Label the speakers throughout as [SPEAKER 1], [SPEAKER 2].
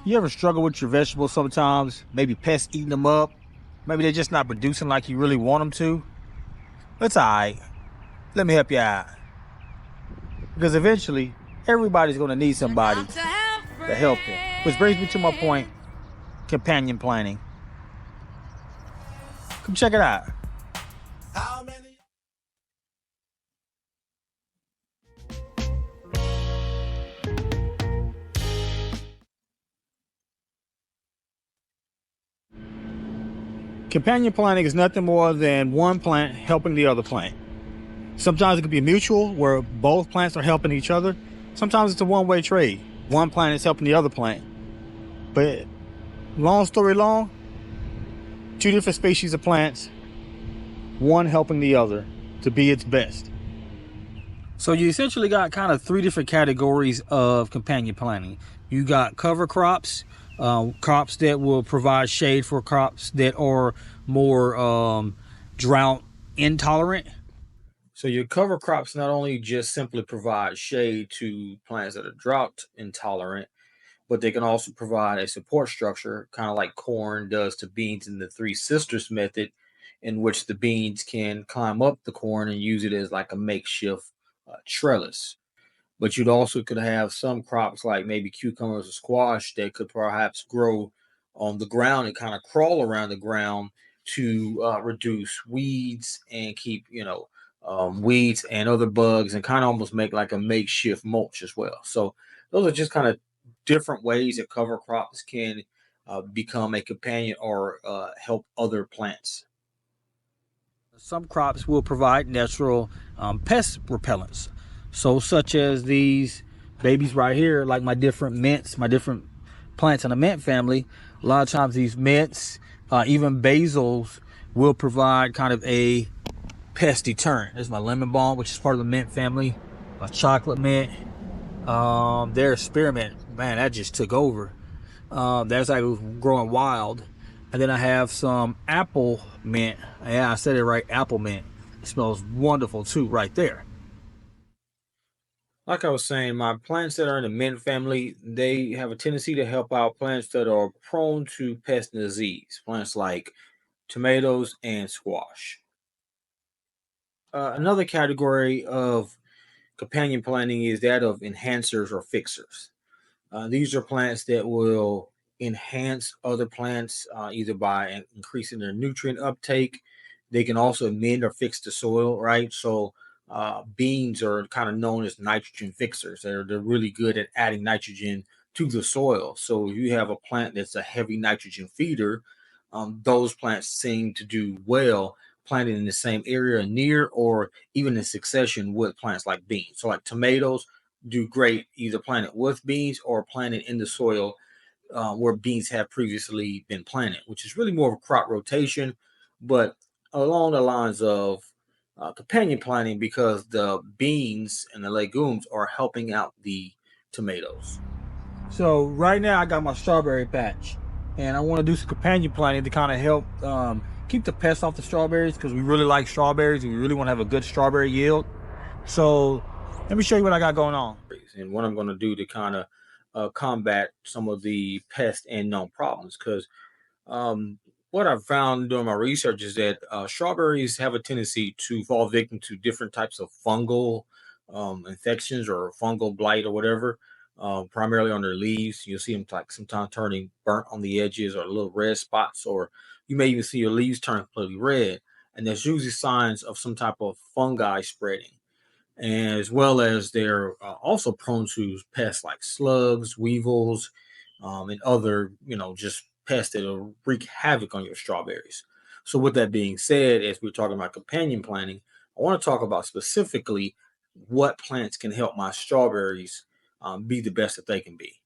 [SPEAKER 1] You ever struggle with your vegetables sometimes? Maybe pests eating them up. Maybe they're just not producing like you really want them to. That's all right. Let me help you out. Because eventually, everybody's going to need somebody to help them. Which brings me to my point, companion planting. Come check it out. Companion planting is nothing more than one plant helping the other plant. Sometimes it could be mutual, where both plants are helping each other. Sometimes it's a one-way trade. One plant is helping the other plant. But long story long, two different species of plants, one helping the other to be its best. So you essentially got kind of three different categories of companion planting. You got cover crops, crops that will provide shade for crops that are more drought intolerant. So your cover crops not only just simply provide shade to plants that are drought intolerant, but they can also provide a support structure, kind of like corn does to beans in the Three Sisters method, in which the beans can climb up the corn and use it as like a makeshift trellis. But you'd also could have some crops like maybe cucumbers or squash that could perhaps grow on the ground and kind of crawl around the ground to reduce weeds and keep, weeds and other bugs and kind of almost make like a makeshift mulch as well. So those are just kind of different ways that cover crops can become a companion or help other plants. Some crops will provide natural pest repellents. So such as these babies right here, like my different mints, my different plants in the mint family. A lot of times these mints, even basils, will provide kind of a pest deterrent. There's my lemon balm, which is part of the mint family. My chocolate mint. Their spearmint, man, that just took over. That's like growing wild. And then I have some apple mint. Yeah, I said it right, apple mint. It smells wonderful too, right there. Like I was saying, my plants that are in the mint family, they have a tendency to help out plants that are prone to pest and disease. Plants like tomatoes and squash. Another category of companion planting is that of enhancers or fixers. These are plants that will enhance other plants either by increasing their nutrient uptake. They can also amend or fix the soil, right? So beans are kind of known as nitrogen fixers. They're really good at adding nitrogen to the soil. So if you have a plant that's a heavy nitrogen feeder, those plants seem to do well planted in the same area near or even in succession with plants like beans. So like tomatoes do great either planted with beans or planted in the soil where beans have previously been planted, which is really more of a crop rotation, but along the lines of companion planting because the beans and the legumes are helping out the tomatoes. So right now I got my strawberry patch and I want to do some companion planting to kind of help keep the pests off the strawberries because we really like strawberries and we really want to have a good strawberry yield. So let me show you what I got going on and what I'm going to do to kind of combat some of the pest and known problems. Because what I've found doing my research is that strawberries have a tendency to fall victim to different types of fungal infections or fungal blight or whatever. Primarily on their leaves, you'll see them like sometimes turning burnt on the edges or little red spots, or you may even see your leaves turn completely red. And there's usually signs of some type of fungi spreading, and as well as they're also prone to pests like slugs, weevils, and other, just pests that'll wreak havoc on your strawberries. So, with that being said, as we're talking about companion planting, I want to talk about specifically what plants can help my strawberries be the best that they can be.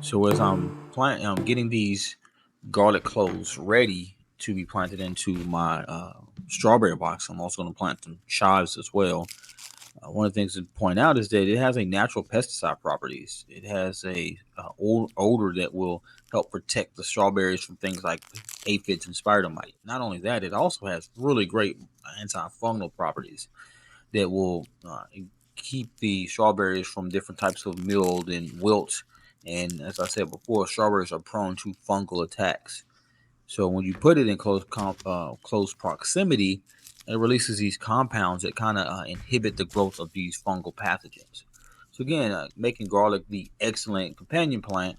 [SPEAKER 1] So, as I'm getting these garlic cloves ready to be planted into my strawberry box, I'm also going to plant some chives as well.
[SPEAKER 2] One of the things to point out is that it has a natural pesticide properties. It has a odor that will help protect the strawberries from things like aphids and spider mite. Not only that, it also has really great antifungal properties that will keep the strawberries from different types of mild and wilt. And as I said before, strawberries are prone to fungal attacks. So when you put it in close proximity, it releases these compounds that kind of inhibit the growth of these fungal pathogens. So again, making garlic the excellent companion plant,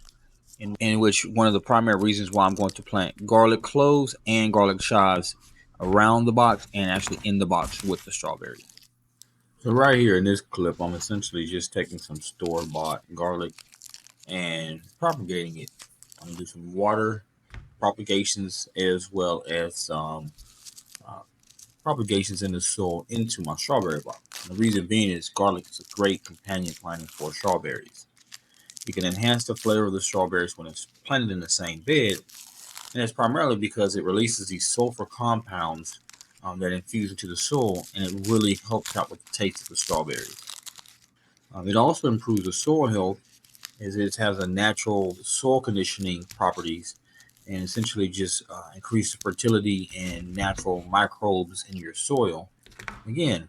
[SPEAKER 2] in which one of the primary reasons why I'm going to plant garlic cloves and garlic chives around the box and actually in the box with the strawberry. So right here in this clip, I'm essentially just taking some store-bought garlic and propagating it. I'm gonna do some water propagations as well as some propagations in the soil into my strawberry box. And the reason being is garlic is a great companion planting for strawberries. You can enhance the flavor of the strawberries when it's planted in the same bed, and it's primarily because it releases these sulfur compounds that infuse into the soil, and it really helps out with the taste of the strawberries. It also improves the soil health as it has a natural soil conditioning properties and essentially just increase the fertility and natural microbes in your soil. Again,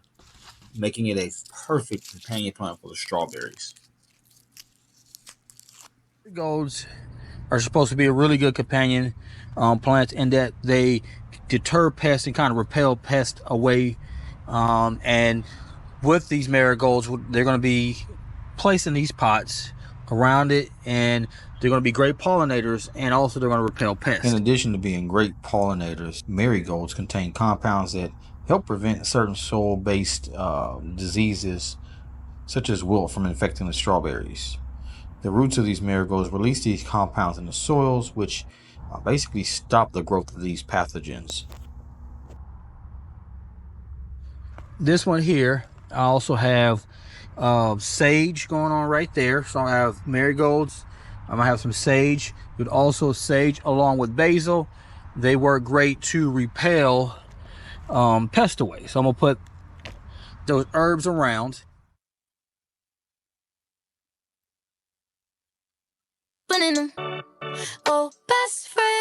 [SPEAKER 2] making it a perfect companion plant for the strawberries.
[SPEAKER 1] Marigolds are supposed to be a really good companion plant in that they deter pests and kind of repel pests away. And with these marigolds, they're going to be placed in these pots around it, and they're going to be great pollinators, and also they're going to repel pests. In addition to being great pollinators, marigolds contain compounds that help prevent certain soil-based diseases such as wilt from infecting the strawberries. The roots of these marigolds release these compounds in the soils, which basically stop the growth of these pathogens. This one here, I also have sage going on right there. So I have marigolds. I'm gonna have some sage, but also sage along with basil. They work great to repel pests away. So I'm gonna put those herbs around.
[SPEAKER 3] Oh, best friend.